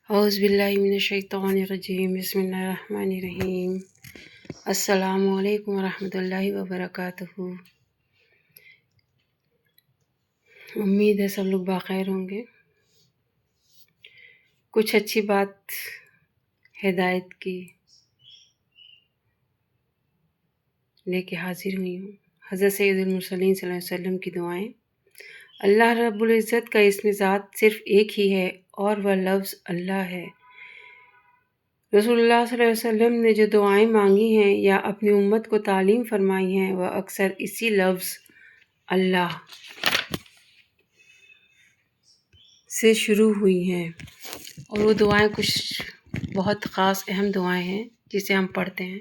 اعوذ باللہ من الشیطان الرجیم بسم اللہ الرحمن الرحیم السلام علیکم ورحمۃ اللہ وبرکاتہ۔ امید ہے سب لوگ بخیر ہوں گے۔ کچھ اچھی بات ہدایت کی لے کے حاضر ہوئی ہوں۔ حضرت سید المرسلین صلی اللہ علیہ وسلم کی دعائیں۔ اللہ رب العزت کا اسم ذات صرف ایک ہی ہے اور وہ لفظ اللہ ہے۔ رسول اللہ صلی اللہ علیہ وسلم نے جو دعائیں مانگی ہیں یا اپنی امت کو تعلیم فرمائی ہیں وہ اکثر اسی لفظ اللہ سے شروع ہوئی ہیں، اور وہ دعائیں کچھ بہت خاص اہم دعائیں ہیں جسے ہم پڑھتے ہیں۔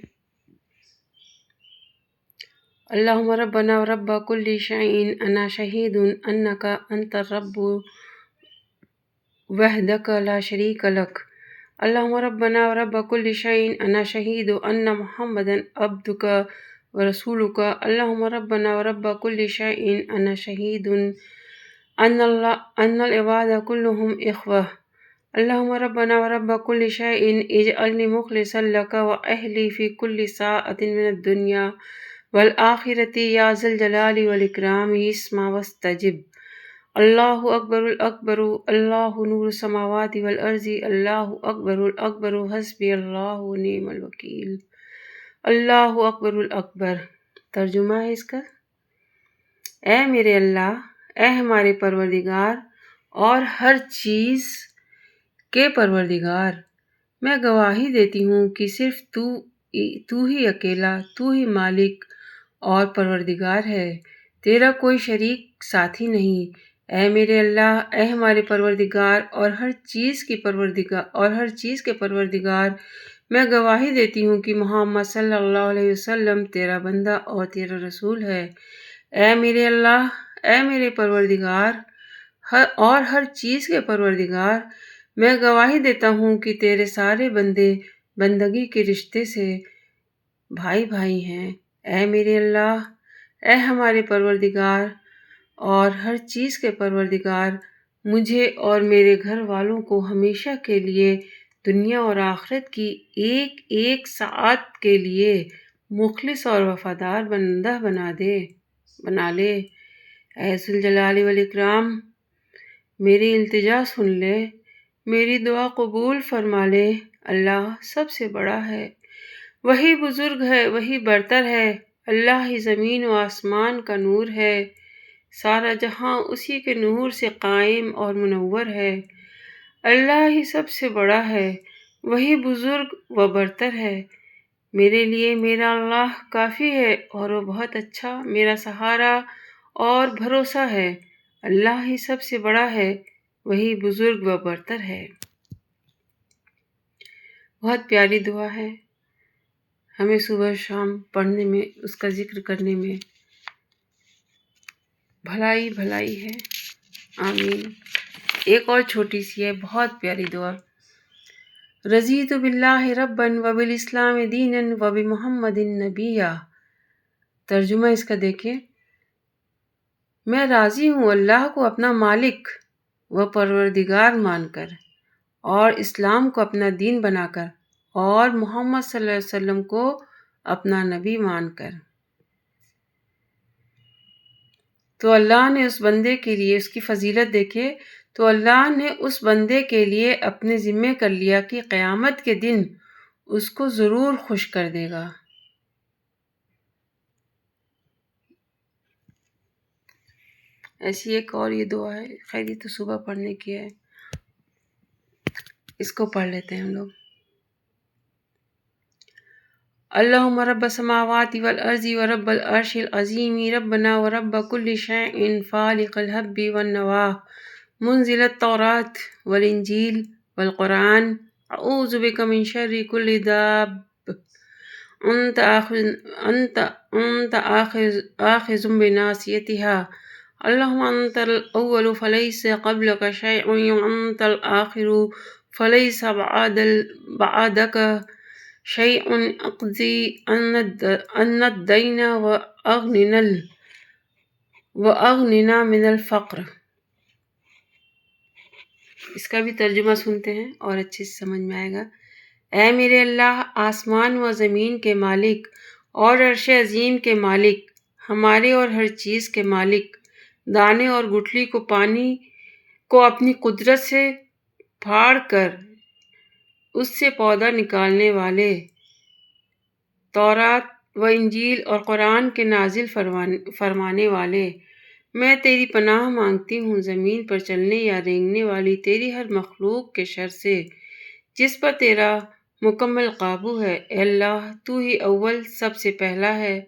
اللہم ربنا رب کل شیء انا شہید انک انت الرب وحدک لا شریک لک۔ اللہم ربنا رب کل شیء انا شہید ان محمدا عبدک ورسولک۔ اللہم ربنا رب کل شیء انا شہید ان العباد كلهم اخوہ۔ اللہم ربنا رب کل شیء اجعلنی مخلصا لک واہلی فی کل ساعۃ من الدنیا والآخرۃ یا ذا الجلال والاکرام اسمع واستجب۔ اللہ اکبر الاکبر اللہ نور السماوات والارض اللہ اکبر الاکبر حسبی اللہ ونعم الوکیل۔ اللہ اکبر الاکبر۔ ترجمہ ہے اس کا: اے میرے اللہ، اے ہمارے پروردگار اور ہر چیز کے پروردگار، میں گواہی دیتی ہوں کہ صرف تو ہی اکیلا، تو ہی مالک اور پروردگار ہے، تیرا کوئی شریک ساتھی نہیں۔ اے میرے اللہ، اے ہمارے پروردگار اور ہر چیز کے پروردگار، میں گواہی دیتی ہوں کہ محمد صلی اللہ علیہ وسلم تیرا بندہ اور تیرا رسول ہے۔ اے میرے اللہ، اے میرے پروردگار اور ہر چیز کے پروردگار، میں گواہی دیتا ہوں کہ تیرے سارے بندے بندگی کے رشتے سے بھائی بھائی ہیں۔ اے میرے اللہ، اے ہمارے پروردگار اور ہر چیز کے پروردگار، مجھے اور میرے گھر والوں کو ہمیشہ کے لیے دنیا اور آخرت کی ایک ایک ساعت کے لیے مخلص اور وفادار بندہ بنا لے۔ اے ذو الجلال والاکرام، میری التجا سن لے، میری دعا قبول فرما لے۔ اللہ سب سے بڑا ہے، وہی بزرگ ہے، وہی برتر ہے۔ اللہ ہی زمین و آسمان کا نور ہے، سارا جہاں اسی کے نور سے قائم اور منور ہے۔ اللہ ہی سب سے بڑا ہے، وہی بزرگ و برتر ہے۔ میرے لیے میرا اللہ کافی ہے اور وہ بہت اچھا میرا سہارا اور بھروسہ ہے۔ اللہ ہی سب سے بڑا ہے، وہی بزرگ و برتر ہے۔ بہت پیاری دعا ہے، ہمیں صبح شام پڑھنے میں، اس کا ذکر کرنے میں بھلائی ہے۔ آمین۔ ایک اور چھوٹی سی ہے، بہت پیاری دعا۔ رضیت باللہ ربا وبالاسلام دینا وبمحمد نبیا۔ ترجمہ اس کا دیکھیں: میں راضی ہوں اللہ کو اپنا مالک و پروردگار مان کر، اور اسلام کو اپنا دین بنا کر، اور محمد صلی اللہ علیہ وسلم کو اپنا نبی مان کر۔ تو اللہ نے اس بندے کے لیے، اس کی فضیلت دیکھے، تو اللہ نے اس بندے کے لیے اپنے ذمہ کر لیا کہ قیامت کے دن اس کو ضرور خوش کر دے گا۔ ایسی ایک اور یہ دعا ہے، خیر یہ تو صبح پڑھنے کی ہے، اس کو پڑھ لیتے ہیں ہم لوگ۔ اللہم رب السماوات والارض ورب العرش العظیم ربنا ورب کل شیء فالق الحب والنوى منزل التوراۃ والانجیل والقرآن اعوذ بک من شر کل داب انت آخذ بناصیتها۔ اللہم انت الاول فلیس قبلک شیء وانت الآخر فلیس بعدک شیء اقضی عنا الدین واغننا من الفقر۔ اس کا بھی ترجمہ سنتے ہیں اور اچھے سے سمجھ میں آئے گا۔ اے میرے اللہ، آسمان و زمین کے مالک اور عرش عظیم کے مالک، ہمارے اور ہر چیز کے مالک، دانے اور گٹھلی کو پانی کو اپنی قدرت سے پھاڑ کر اس سے پودا نکالنے والے، تورات و انجیل اور قرآن کے نازل فرمانے والے، میں تیری پناہ مانگتی ہوں زمین پر چلنے یا رینگنے والی تیری ہر مخلوق کے شر سے جس پر تیرا مکمل قابو ہے۔ اے اللہ، تو ہی اول سب سے پہلا ہے،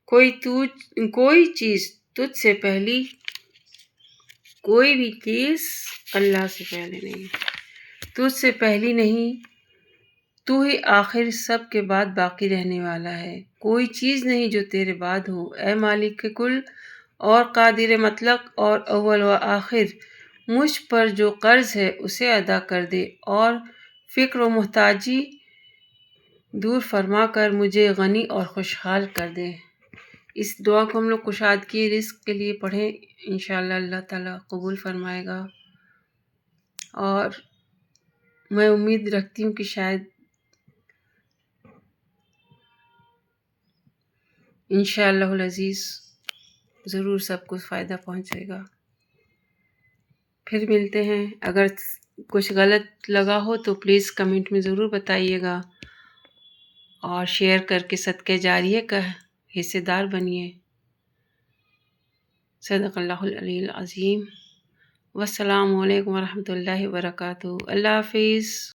کوئی چیز تجھ سے پہلی، کوئی بھی چیز اللہ سے پہلے نہیں، تجھ سے پہلی نہیں، تو ہی آخر سب کے بعد باقی رہنے والا ہے، کوئی چیز نہیں جو تیرے بعد ہو۔ اے مالک کے کل اور قادر مطلق اور اول و آخر، مجھ پر جو قرض ہے اسے ادا کر دے اور فقر و محتاجی دور فرما کر مجھے غنی اور خوشحال کر دے۔ اس دعا کو ہم لوگ کشادگی رزق کے لیے پڑھیں، انشاءاللہ اللہ تعالیٰ قبول فرمائے گا، اور میں امید رکھتی ہوں کہ شاید انشاءاللہ العزیز ضرور سب کو فائدہ پہنچے گا۔ پھر ملتے ہیں، اگر کچھ غلط لگا ہو تو پلیز کمنٹ میں ضرور بتائیے گا، اور شیئر کر کے صدقہ جاریہ کا حصے دار بنیے۔ صدق اللہ العلی العظیم۔ والسلام علیکم ورحمۃ اللہ وبرکاتہ۔ اللہ حافظ۔